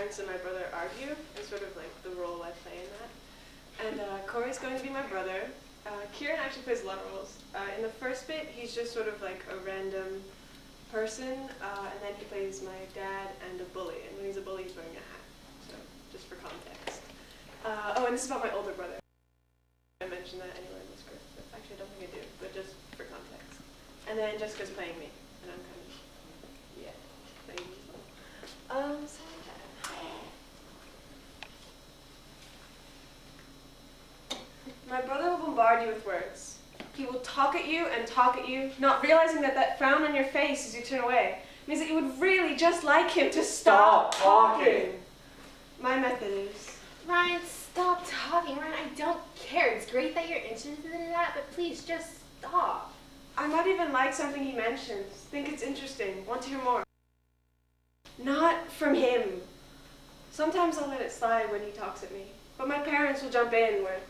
parents and my brother argue, and sort of like the role I play in that. And Corey's going to be my brother. Kieran actually plays a lot of roles. In the first bit, he's just sort of like a random person, and then he plays my dad and a bully. And when he's a bully, he's wearing a hat. So, just for context. Oh, and this is about my older brother. I mentioned that anywhere in the script, but actually I don't think I do, but just for context. And then Jessica's playing me, and I'm kind of, yeah, playing me as well. So my brother will bombard you with words. He will talk at you and talk at you, not realizing that that frown on your face as you turn away means that you would really just like him to stop talking. My method is... Ryan, stop talking. Ryan, I don't care. It's great that you're interested in that, but please just stop. I might even like something he mentions, think it's interesting, want to hear more. Not from him. Sometimes I'll let it slide when he talks at me, but my parents will jump in with,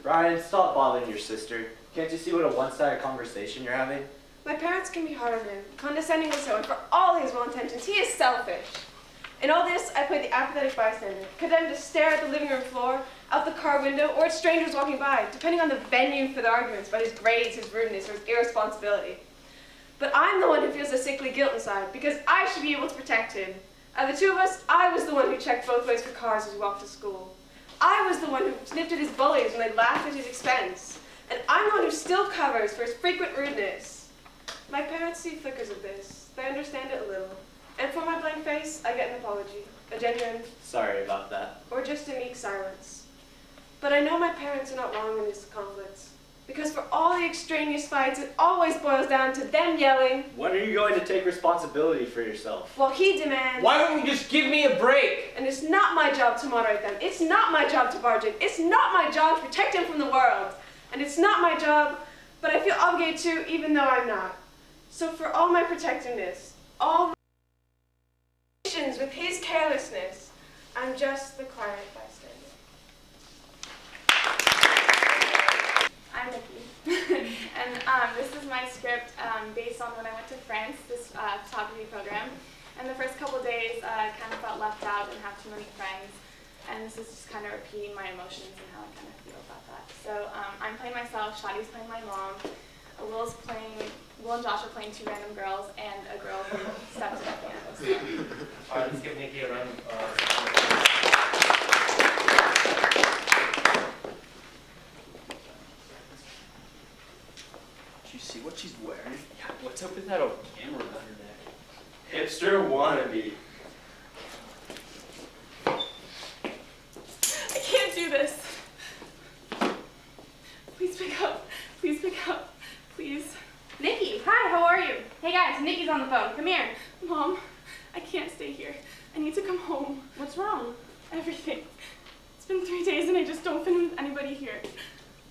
Ryan, stop bothering your sister. Can't you see what a one-sided conversation you're having? my parents can be hard on him, condescendingly so, and for all his well-intentions, he is selfish. In all this, I play the apathetic bystander, condemned to stare at the living room floor, out the car window, or at strangers walking by, depending on the venue for the arguments, by his grades, his rudeness, or his irresponsibility. But I'm the one who feels a sickly guilt inside, because I should be able to protect him. Out of the two of us, I was the one who checked both ways for cars as we walked to school. I was the one who sniffed at his bullies when they laughed at his expense. And I'm the one who still covers for his frequent rudeness. My parents see flickers of this. They understand it a little. And for my blank face, I get an apology, a genuine, Sorry about that. or just a meek silence. But I know my parents are not wrong in these conflicts. Because for all the extraneous fights, it always boils down to them yelling, When are you going to take responsibility for yourself? while he demands, Why don't you just give me a break? and it's not my job to moderate them. It's not my job to barge in. It's not my job to protect him from the world. And it's not my job, but I feel obligated to, even though I'm not. So for all my protectiveness, all my relations with his carelessness, I'm just the quiet bystander. I'm Nikki, and this is my script based on when I went to France, this photography program. And the first couple days, I kind of felt left out and have too many friends. And this is just kind of repeating my emotions and how I kind of feel about that. So I'm playing myself, Shadi's playing my mom, Will and Josh are playing two random girls, and a girl who steps in at the end. All right, let's give Nikki a round of Did you see what she's wearing? Yeah, what's up with that old camera on her neck? Hipster wannabe. I can't do this. Please pick up. Please pick up. Please. Nikki, hi, how are you? Hey guys, Nikki's on the phone. Come here. Mom, I can't stay here. I need to come home. What's wrong? Everything. It's been 3 days and I just don't fit in with anybody here.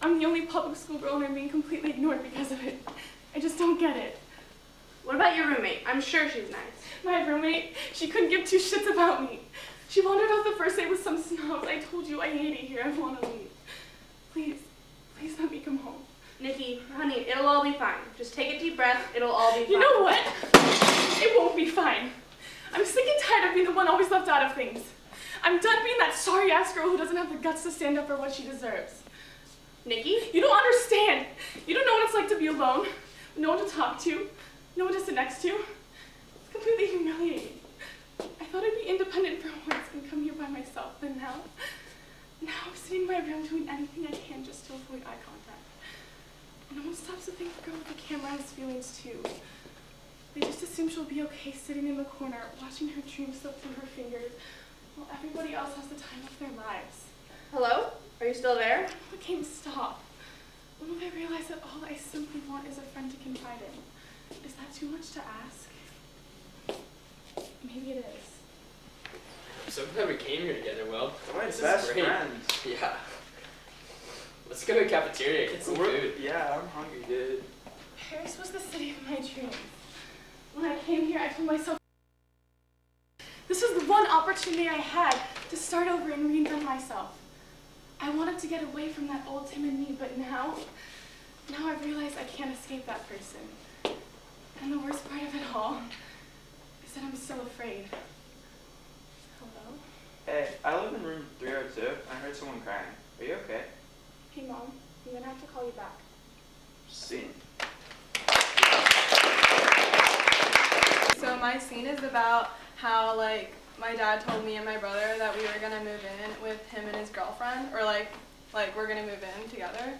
I'm the only public school girl and I'm being completely ignored because of it. I just don't get it. What about your roommate? I'm sure she's nice. My roommate, she couldn't give two shits about me. She wandered off the first day with some snobs. I told you I hate it here. I want to leave. Please, please let me come home. Nikki, honey, it'll all be fine. Just take a deep breath, it'll all be fine. You know what? It won't be fine. I'm sick and tired of being the one always left out of things. I'm done being that sorry-ass girl who doesn't have the guts to stand up for what she deserves. Nikki? You don't understand. You don't know what it's like to be alone, no one to talk to, no one to sit next to. It's completely humiliating. I thought I'd be independent for once and come here by myself, but now I'm sitting in my room doing anything I can just to avoid eye contact. No one stops to think the girl with the camera has feelings too. They just assume she'll be okay sitting in the corner, watching her dreams slip through her fingers, while everybody else has the time of their lives. Hello? Are you still there? When will the game stop? When will they realize that all I simply want is a friend to confide in? Is that too much to ask? Maybe it is. I'm so glad we came here together, Will. My This is best great. friends. Yeah. Let's go to the cafeteria, get some food. Yeah, I'm hungry, dude. Paris was the city of my dreams. When I came here, I told myself this was the one opportunity I had to start over and reinvent myself. I wanted to get away from that old timid me, but now I've realized I can't escape that person. And the worst part of it all is that I'm still afraid. Hello? Hey, I live in room 302. I heard someone crying. Are you okay? Hey, Mom, I'm gonna have to call you back. Scene. So my scene is about how my dad told me and my brother that we were gonna move in with him and his girlfriend, or like we're gonna move in together.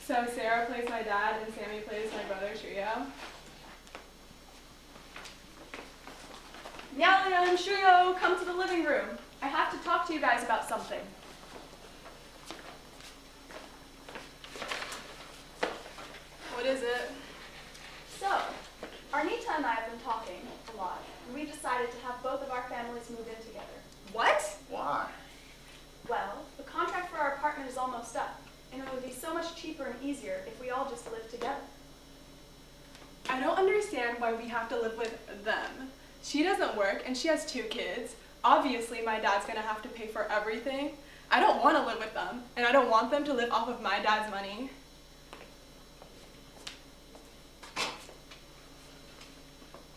So Sarah plays my dad and Sammy plays my brother Shrio. Nyalia and Shrio, come to the living room. I have to talk to you guys about something. What is it? So, Arnita and I have been talking a lot, and we decided to have both of our families move in together. What? Why? Well, the contract for our apartment is almost up, and it would be so much cheaper and easier if we all just lived together. I don't understand why we have to live with them. She doesn't work and she has 2 kids. Obviously my dad's gonna have to pay for everything. I don't want to live with them, and I don't want them to live off of my dad's money.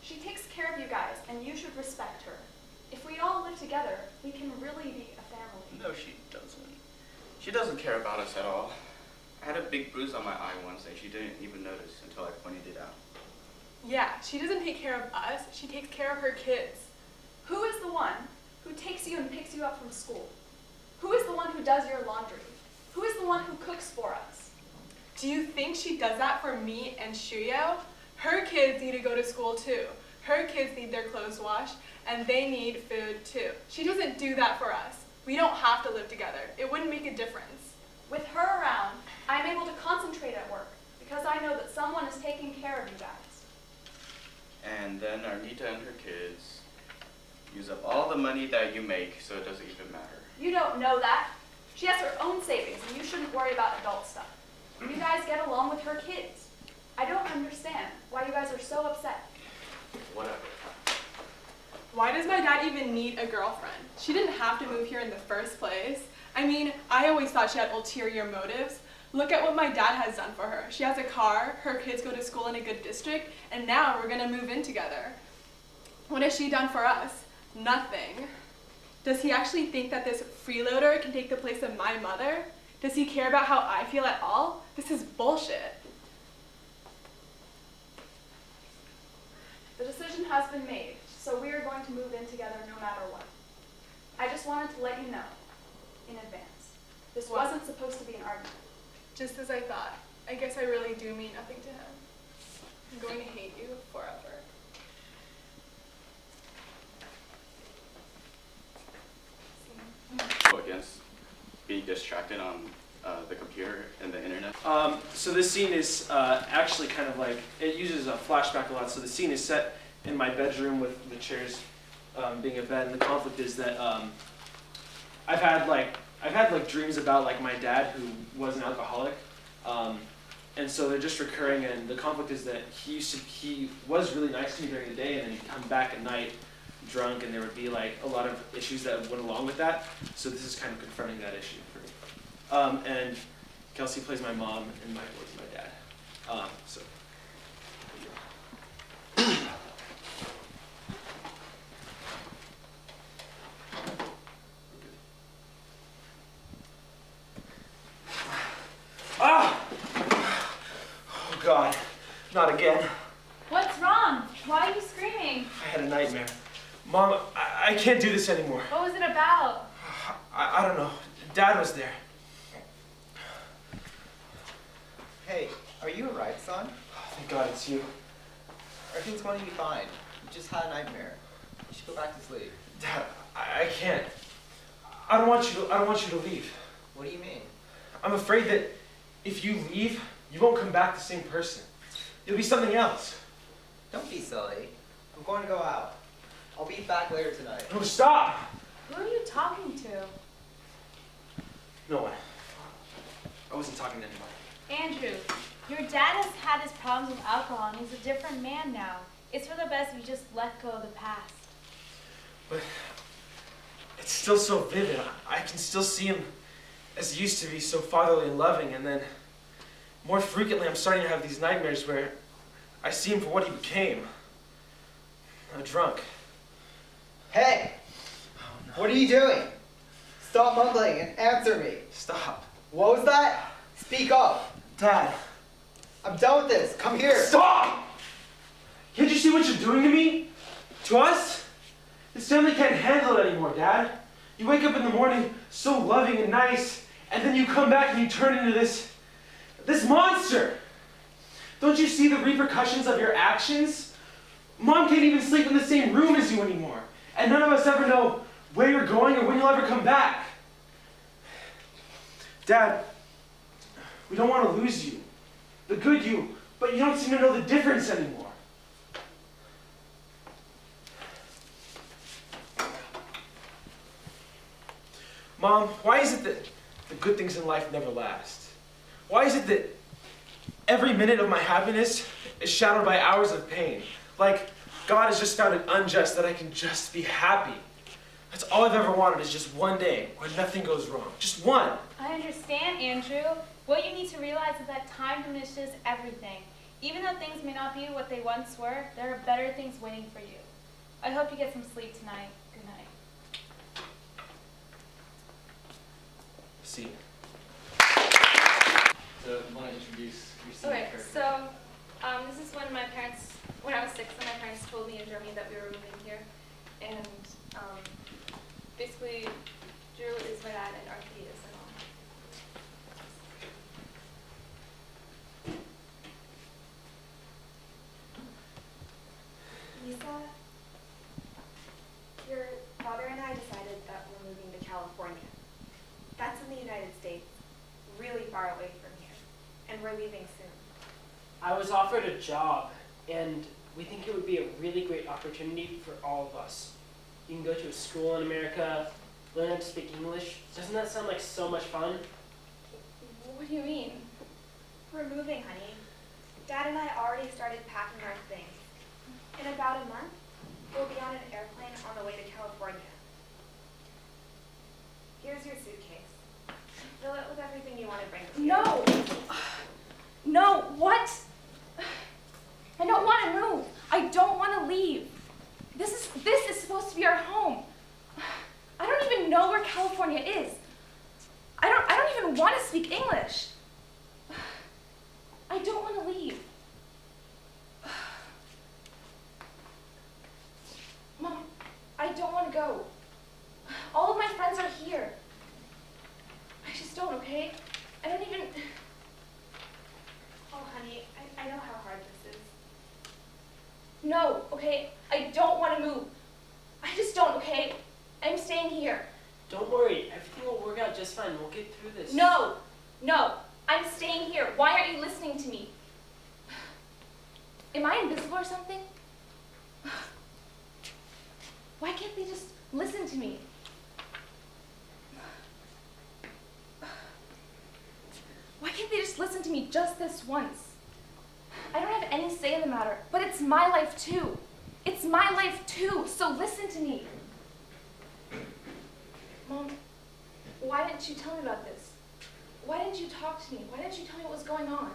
She takes care of you guys, and you should respect her. If we all live together, we can really be a family. No, she doesn't. She doesn't care about us at all. I had a big bruise on my eye once and she didn't even notice until I pointed it out. Yeah, she doesn't take care of us, she takes care of her kids. Who is the one who takes you and picks you up from school? Who is the one who does your laundry? Who is the one who cooks for us? Do you think she does that for me and Shrio? Her kids need to go to school too. Her kids need their clothes washed, and they need food too. She doesn't do that for us. We don't have to live together. It wouldn't make a difference. With her around, I'm able to concentrate at work because I know that someone is taking care of you guys. And then Arnita and her kids use up all the money that you make, so it doesn't even matter. You don't know that. She has her own savings, and you shouldn't worry about adult stuff. You guys get along with her kids. I don't understand why you guys are so upset. Whatever. Why does my dad even need a girlfriend? She didn't have to move here in the first place. I mean, I always thought she had ulterior motives. Look at what my dad has done for her. She has a car, her kids go to school in a good district, and now we're gonna move in together. What has she done for us? Nothing. Does he actually think that this freeloader can take the place of my mother? Does he care about how I feel at all? This is bullshit. The decision has been made, so we are going to move in together no matter what. I just wanted to let you know in advance. This wasn't supposed to be an argument. Just as I thought. I guess I really do mean nothing to him. I'm going to hate you forever. Against being distracted on the computer and the internet. So this scene is actually kind of like, it uses a flashback a lot. So the scene is set in my bedroom with the chairs being a bed, and the conflict is that I've had dreams about my dad who was an alcoholic, and so they're just recurring. And the conflict is that he was really nice to me during the day, and then he'd come back at night drunk, and there would be a lot of issues that went along with that. So this is kind of confronting that issue for me. And Kelsey plays my mom, and Mike plays my dad. So. Ah! Oh God, not again. What's wrong? Why are you screaming? I had a nightmare. Mom, I can't do this anymore. What was it about? I don't know. Dad was there. Hey, are you alright, son? Thank God it's you. Everything's going to be fine. You just had a nightmare. You should go back to sleep. Dad, I can't. I don't want you to leave. What do you mean? I'm afraid that if you leave, you won't come back the same person. You'll be something else. Don't be silly. I'm going to go out. I'll be back later tonight. No, stop! Who are you talking to? No one. I wasn't talking to anybody. Andrew, your dad has had his problems with alcohol and he's a different man now. It's for the best if you just let go of the past. But it's still so vivid. I can still see him as he used to be, so fatherly and loving, and then more frequently I'm starting to have these nightmares where I see him for what he became. A drunk. Hey! Oh What are you doing? Stop mumbling and answer me. Stop. What was that? Speak up. Dad. I'm done with this. Come here. Stop! Can't you see what you're doing to me? To us? This family can't handle it anymore, Dad. You wake up in the morning so loving and nice, and then you come back and you turn into this monster. Don't you see the repercussions of your actions? Mom can't even sleep in the same room as you anymore, and none of us ever know where you're going or when you'll ever come back. Dad, we don't want to lose you, the good you, but you don't seem to know the difference anymore. Mom, why is it that the good things in life never last? Why is it that every minute of my happiness is shadowed by hours of pain? Like God has just found it unjust that I can just be happy. That's all I've ever wanted is just one day where nothing goes wrong. Just one. I understand, Andrew. What you need to realize is that time diminishes everything. Even though things may not be what they once were, there are better things waiting for you. I hope you get some sleep tonight. Good night. See. So, want to introduce your Okay, character? so this is when I was 6, when my parents told me in Germany that we were moving here. And basically, Drew is my dad and Archie is my mom. Lisa, your father and I decided that we're moving to California. That's in the United States, really far away from here, and we're leaving soon. I was offered a job, and we think it would be a really great opportunity for all of us. You can go to a school in America, learn how to speak English. Doesn't that sound like so much fun? What do you mean? We're moving, honey. Dad and I already started packing our things. In about a month, we'll be on an airplane on the way to California. Here's your suitcase. Fill it with everything you want to bring with you. No! No, what? I don't want to move. I don't want to leave. This is supposed to be our home. I don't even know where California is. I don't even want to speak English. I don't want to leave. Mom, I don't want to go. All of my friends are here. I just don't, okay? I don't even... Oh, honey, I know how hard this is. No, okay? I don't want to move. I just don't, okay? I'm staying here. Don't worry, everything will work out just fine. We'll get through this. No, I'm staying here. Why aren't you listening to me? Am I invisible or something? Why can't they just listen to me? Why can't they just listen to me just this once? I don't have any say in the matter, but it's my life too. It's my life too, so listen to me. Mom, why didn't you tell me about this? Why didn't you talk to me? Why didn't you tell me what was going on?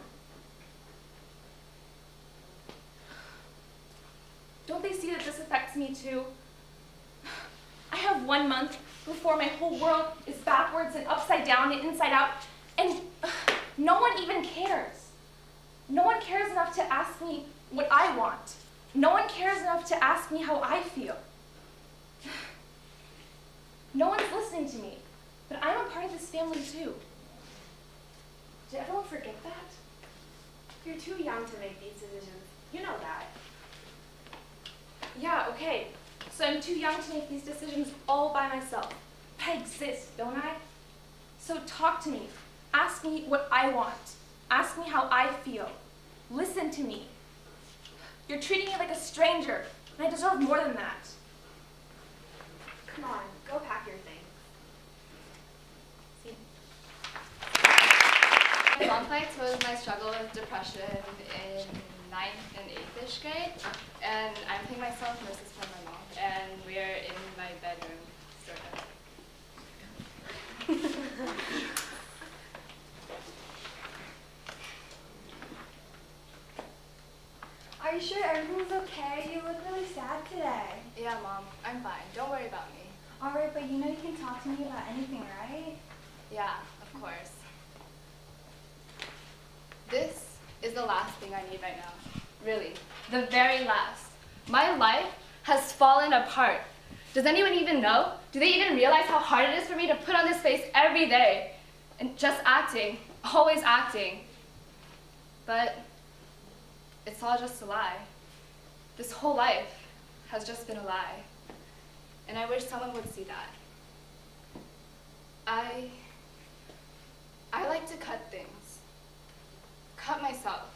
Don't they see that this affects me too? I have 1 month before my whole world is backwards and upside down and inside out, and no one even cares. No one cares enough to ask me what I want. No one cares enough to ask me how I feel. No one's listening to me, but I'm a part of this family too. Did everyone forget that? You're too young to make these decisions. You know that. Yeah, okay. So I'm too young to make these decisions all by myself. But I exist, don't I? So talk to me. Ask me what I want. Ask me how I feel. Listen to me. You're treating me like a stranger, and I deserve more than that. Come on, go pack your things. My complex was my struggle with depression in 9th and 8th-ish grade, and I'm paying myself nurses from my mom, and we are in my bedroom, sort of. Are you sure everyone's okay? You look really sad today. Yeah, Mom, I'm fine. Don't worry about me. Alright, but you know you can talk to me about anything, right? Yeah, of course. This is the last thing I need right now. Really, the very last. My life has fallen apart. Does anyone even know? Do they even realize how hard it is for me to put on this face every day? And just acting, always acting. But it's all just a lie. This whole life has just been a lie. And I wish someone would see that. I like to cut things. Cut myself.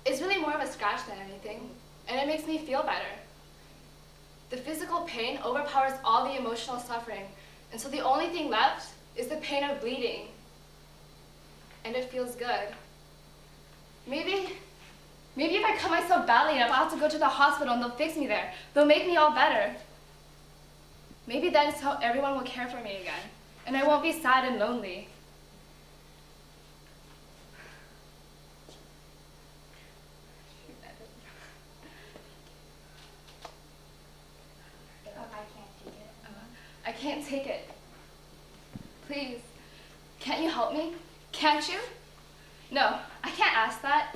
It's really more of a scratch than anything, and it makes me feel better. The physical pain overpowers all the emotional suffering, and so the only thing left is the pain of bleeding. And it feels good. Maybe if I cut myself badly enough, I'll have to go to the hospital and they'll fix me there. They'll make me all better. Maybe that's how everyone will care for me again, and I won't be sad and lonely. I can't take it. Please, can't you help me? Can't you? No, I can't ask that.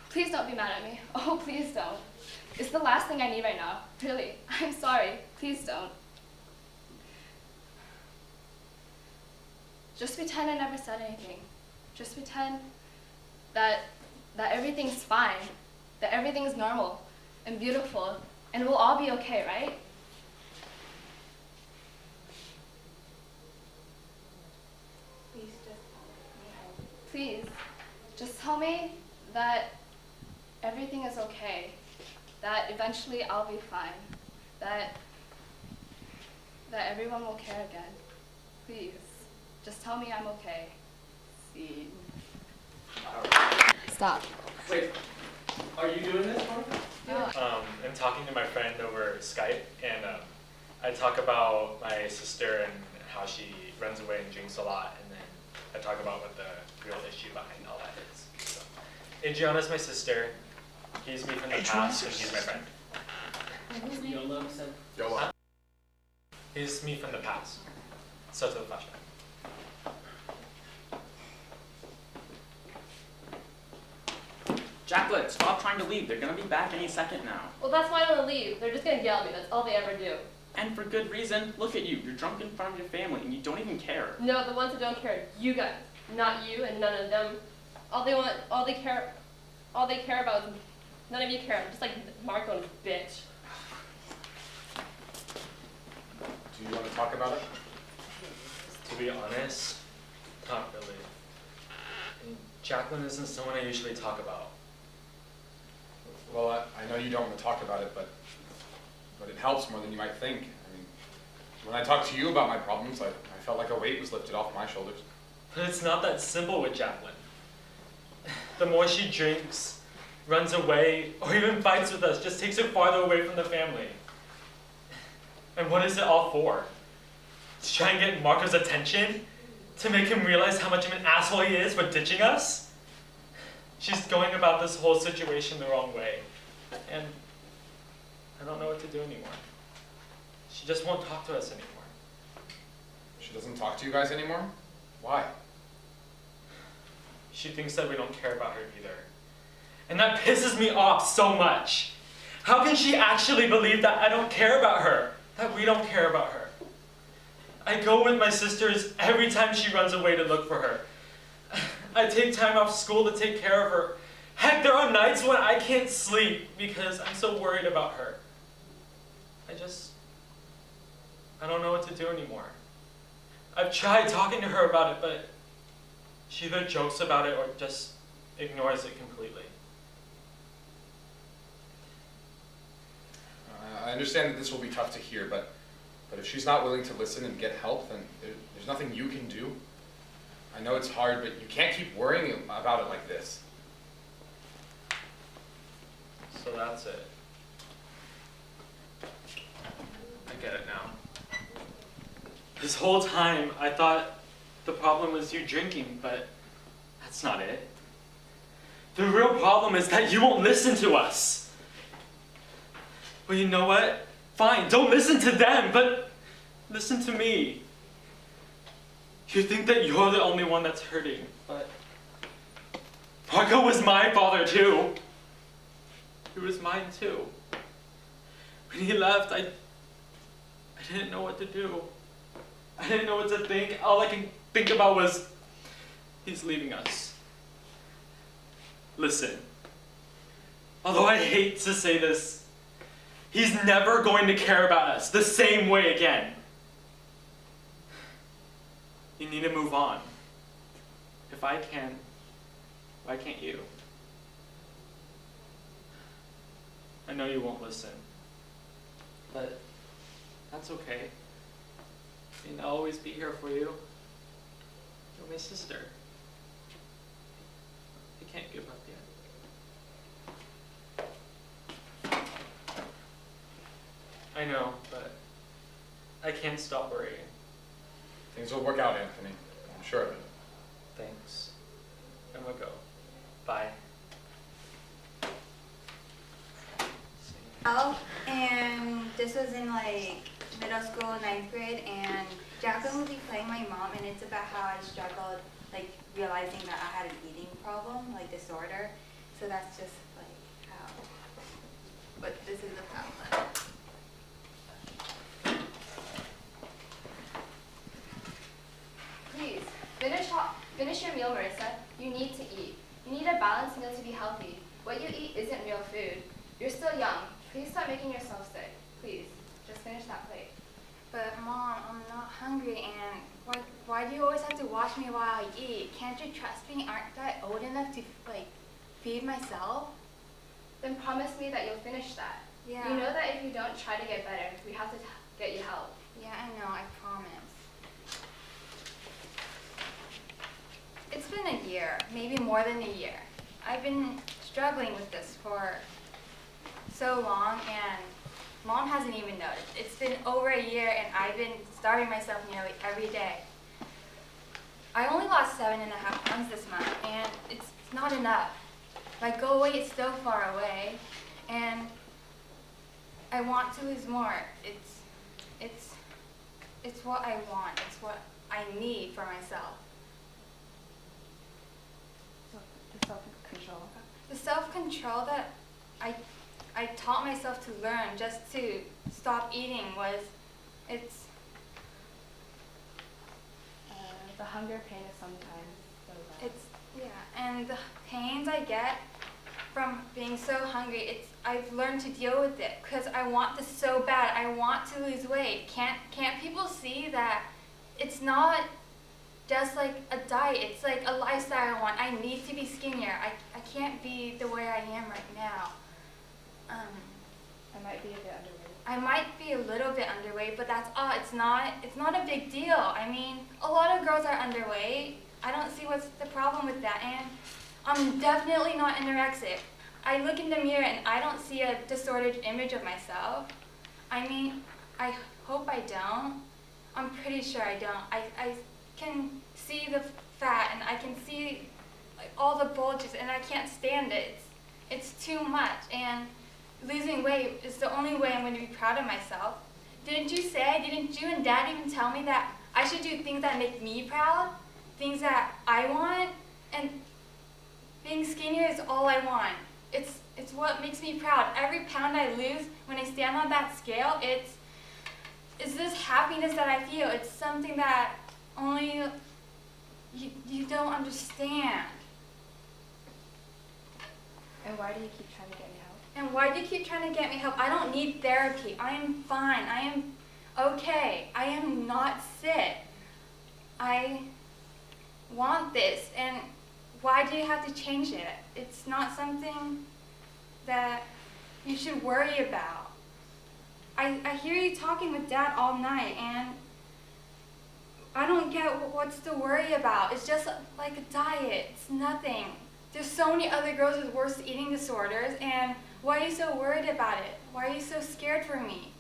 Please don't be mad at me. Oh, please don't. It's the last thing I need right now. Really, I'm sorry. Please don't. Just pretend I never said anything. Just pretend that everything's fine, that everything's normal and beautiful, and we'll all be okay, right? Please, just tell me that everything is okay, that eventually I'll be fine, that everyone will care again. Please, just tell me I'm okay. See. Stop. Wait, are you doing this one? Yeah. I'm talking to my friend over Skype, and I talk about my sister and how she runs away and drinks a lot, and then I talk about what the real issue behind all that is. So, Adriana's my sister. He's me from the past, and he's my friend. YOLO, son. YOLO. He's me from the past. Starts with a flashback. Jacqueline, stop trying to leave. They're gonna be back any second now. Well, that's why I don't want to leave. They're just going to yell at me. That's all they ever do. And for good reason. Look at you. You're drunk in front of your family and you don't even care. No, the ones who don't care, you guys. Not you and none of them. All they care about is none of you care. Just like Marco and his bitch. Do you want to talk about it? To be honest, not really. And Jacqueline isn't someone I usually talk about. Well, I know you don't want to talk about it, but it helps more than you might think. I mean, when I talked to you about my problems, I felt like a weight was lifted off my shoulders. But it's not that simple with Jacqueline. The more she drinks, runs away, or even fights with us, just takes her farther away from the family. And what is it all for? To try and get Marco's attention? To make him realize how much of an asshole he is for ditching us? She's going about this whole situation the wrong way. And I don't know what to do anymore. She just won't talk to us anymore. She doesn't talk to you guys anymore? Why? She thinks that we don't care about her either. And that pisses me off so much. How can she actually believe that I don't care about her? That we don't care about her? I go with my sisters every time she runs away to look for her. I take time off school to take care of her. Heck, there are nights when I can't sleep because I'm so worried about her. I don't know what to do anymore. I've tried talking to her about it, but she either jokes about it or just ignores it completely. I understand that this will be tough to hear, but if she's not willing to listen and get help, then there's nothing you can do. I know it's hard, but you can't keep worrying about it like this. So that's it. I get it now. This whole time, I thought the problem was you drinking, but that's not it. The real problem is that you won't listen to us. Well, you know what? Fine, don't listen to them, but Listen to me. You think that you're the only one that's hurting, but Marco was my father too. He was mine too. When he left, I didn't know what to do. I didn't know what to think. All I can think about was, he's leaving us. Listen, although I hate to say this, he's never going to care about us the same way again. You need to move on. If I can, why can't you? I know you won't listen, but that's okay. I mean, I'll always be here for you. You're my sister. I can't give up yet. I know, but I can't stop worrying. Things will work out, Anthony. I'm sure of it. Thanks. I'm gonna go. Bye. And this was in like middle school, 9th grade, and Jacqueline would be playing my mom, and it's about how I struggled, like realizing that I had an eating problem, like disorder. So that's just like how. But this is a pamphlet. Please, finish your meal, Marissa. You need to eat. You need a balanced meal to be healthy. What you eat isn't real food. You're still young. Please stop making yourself sick. Please, just finish that plate. But Mom, I'm not hungry, and why do you always have to watch me while I eat? Can't you trust me? Aren't I old enough to like feed myself? Then promise me that you'll finish that. Yeah. You know that if you don't try to get better, we have to get you help. Yeah, I know, I promise. It's been a year, maybe more than a year. I've been struggling with this for so long, and Mom hasn't even noticed. It's been over a year, and I've been starving myself nearly every day. I only lost 7.5 pounds this month, and it's not enough. My goal weight is still far away, and I want to lose more. It's what I want. It's what I need for myself. The self-control. The self-control that I taught myself to learn just to stop eating was, The hunger pain is sometimes so bad. And the pains I get from being so hungry, I've learned to deal with it because I want this so bad. I want to lose weight. Can't people see that it's not just like a diet, it's like a lifestyle I want. I need to be skinnier. I can't be the way I am right now. I might be a bit underweight. I might be a little bit underweight, but that's all. It's not a big deal. I mean, a lot of girls are underweight. I don't see what's the problem with that, and I'm definitely not anorexic. I look in the mirror and I don't see a distorted image of myself. I mean, I hope I don't. I'm pretty sure I don't. I can see the fat and I can see like all the bulges, and I can't stand it. It's too much, and losing weight is the only way I'm going to be proud of myself. Didn't you and Dad even tell me that I should do things that make me proud? Things that I want? And being skinnier is all I want. It's what makes me proud. Every pound I lose when I stand on that scale, it's this happiness that I feel. It's something that only you don't understand. And why do you keep trying to get me help? And why do you keep trying to get me help? I don't need therapy. I am fine. I am okay. I am not sick. I want this, and why do you have to change it? It's not something that you should worry about. I hear you talking with Dad all night, and I don't get what's to worry about. It's just like a diet. It's nothing. There's so many other girls with worse eating disorders, and why are you so worried about it? Why are you so scared for me?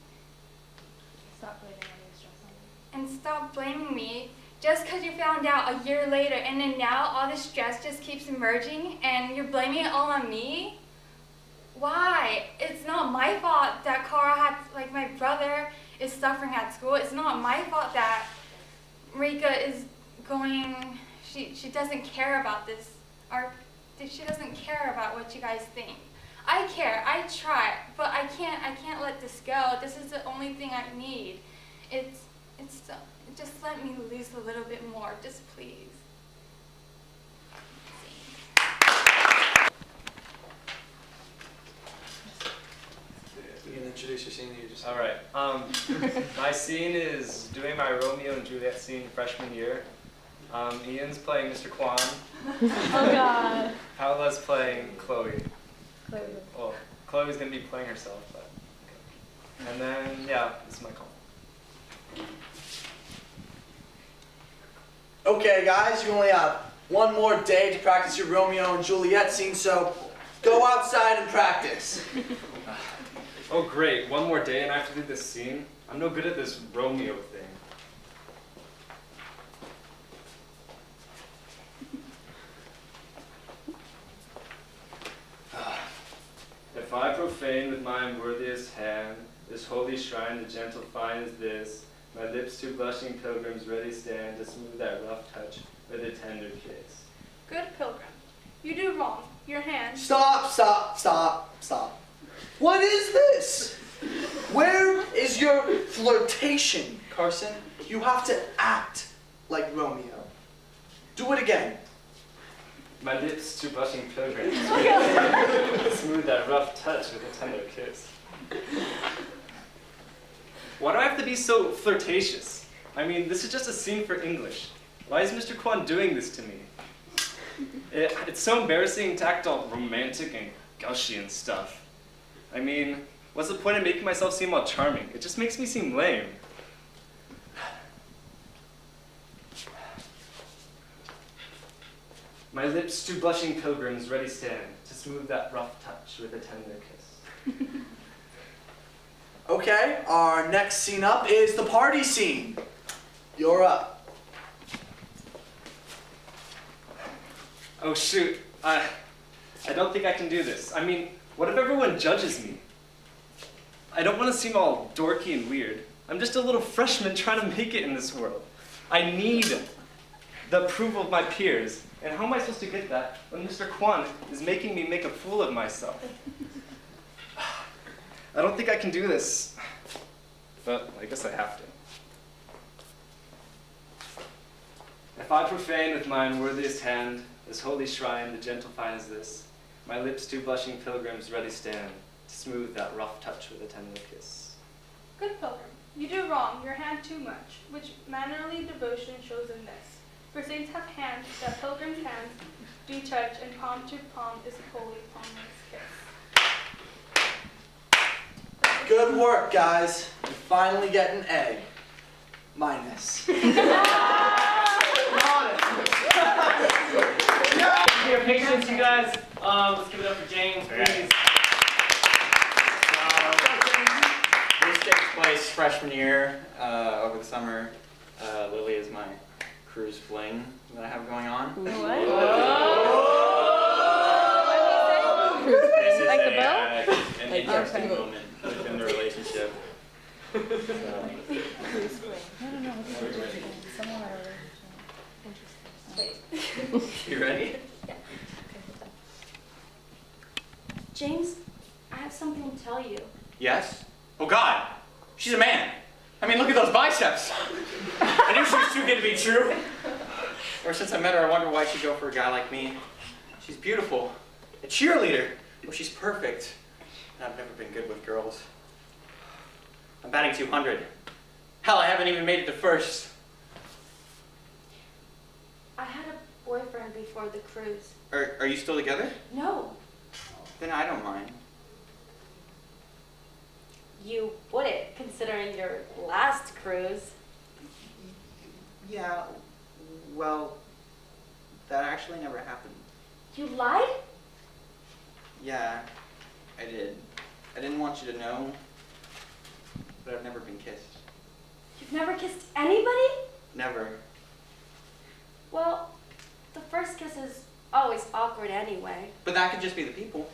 Stop blaming any stress on me. And stop blaming me just because you found out a year later, and then now all the stress just keeps emerging, and you're blaming it all on me? Why? It's not my fault that Carl had, like, my brother. is suffering at school. It's not my fault that Rika is going, she doesn't care about this, or she doesn't care about what you guys think. I care, I try, but I can't let this go. This is the only thing I need. Just let me lose a little bit more, just please. You can introduce your scene. You just. All right. My scene is doing my Romeo and Juliet scene freshman year. Ian's playing Mr. Kwan. Oh God. Paola's playing Chloe. Chloe. Well, Chloe's gonna be playing herself, but. Okay. And then yeah, this is my call. Okay, guys, you only have one more day to practice your Romeo and Juliet scene, so go outside and practice. Oh great, one more day and I have to do this scene? I'm no good at this Romeo thing. If I profane with my unworthiest hand this holy shrine, the gentle fine as this, my lips to blushing pilgrims ready stand to smooth that rough touch with a tender kiss. Good pilgrim, you do wrong. Your hand. Stop. What is this? Where is your flirtation, Carson? You have to act like Romeo. Do it again. My lips to blushing pilgrims ready to smooth that rough touch with a tender kiss. Why do I have to be so flirtatious? I mean, this is just a scene for English. Why is Mr. Kwan doing this to me? It's so embarrassing to act all romantic and gushy and stuff. I mean, what's the point of making myself seem all charming? It just makes me seem lame. My lips to blushing pilgrims ready stand to smooth that rough touch with a tender kiss. Okay, our next scene up is the party scene. You're up. Oh shoot, I don't think I can do this. I mean, what if everyone judges me? I don't want to seem all dorky and weird. I'm just a little freshman trying to make it in this world. I need the approval of my peers. And how am I supposed to get that when Mr. Kwan is making me make a fool of myself? I don't think I can do this, but I guess I have to. If I profane with my unworthiest hand this holy shrine, the gentle fine as this, my lips to blushing pilgrims ready stand to smooth that rough touch with a tender kiss. Good pilgrim, you do wrong. Your hand too much, which mannerly devotion shows in this. For saints have hands that pilgrims' hands do touch, and palm to palm is a holy palmless kiss. Good work, guys. You finally get an A. Minus. Your patience, you guys. Let's give it up for James, please. This takes place freshman year, over the summer. Lily is my cruise fling that I have going on. This is Like the boat? an interesting moment within the relationship. You ready? James, I have something to tell you. Yes? Oh God, she's a man. I mean, look at those biceps. I knew she was too good to be true. Ever since I met her, I wonder why she'd go for a guy like me. She's beautiful, a cheerleader. Well, she's perfect. And I've never been good with girls. I'm batting 200. Hell, I haven't even made it to first. I had a boyfriend before the cruise. Are you still together? No, Then I don't mind. You wouldn't, considering your last cruise. Yeah, well, that actually never happened. you lied? Yeah, I did. I didn't want you to know, but I've never been kissed. You've never kissed anybody? Never. Well, the first kiss is always awkward anyway. But that could just be the people.